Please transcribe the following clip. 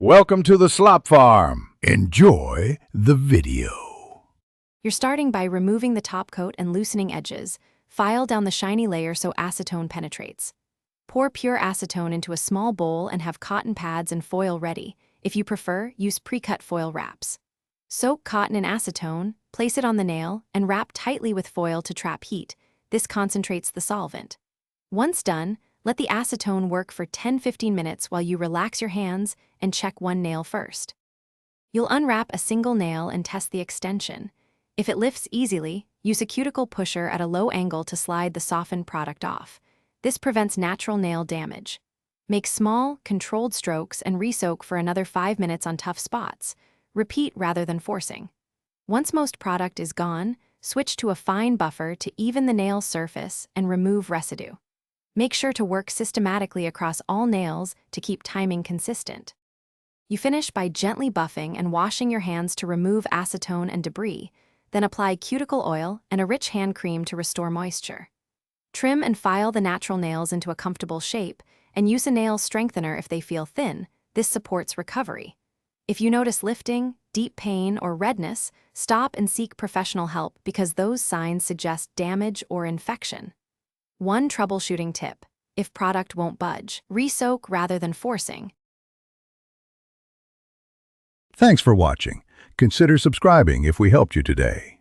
Welcome to the Slop Farm. Enjoy the video. You're starting by removing the top coat and loosening edges. File down the shiny layer so acetone penetrates. Pour pure acetone into a small bowl and have cotton pads and foil ready. If you prefer, use pre-cut foil wraps. Soak cotton in acetone, place it on the nail, and wrap tightly with foil to trap heat. This concentrates the solvent. Once done, let the acetone work for 10–15 minutes while you relax your hands and check one nail first. You'll unwrap a single nail and test the extension. If it lifts easily, use a cuticle pusher at a low angle to slide the softened product off. This prevents natural nail damage. Make small, controlled strokes and re-soak for another 5 minutes on tough spots. Repeat rather than forcing. Once most product is gone, switch to a fine buffer to even the nail surface and remove residue. Make sure to work systematically across all nails to keep timing consistent. You finish by gently buffing and washing your hands to remove acetone and debris, then apply cuticle oil and a rich hand cream to restore moisture. Trim and file the natural nails into a comfortable shape, and use a nail strengthener if they feel thin. This supports recovery. If you notice lifting, deep pain, or redness, stop and seek professional help because those signs suggest damage or infection. One troubleshooting tip: if product won't budge, re-soak rather than forcing. Thanks for watching. Consider subscribing if we helped you today.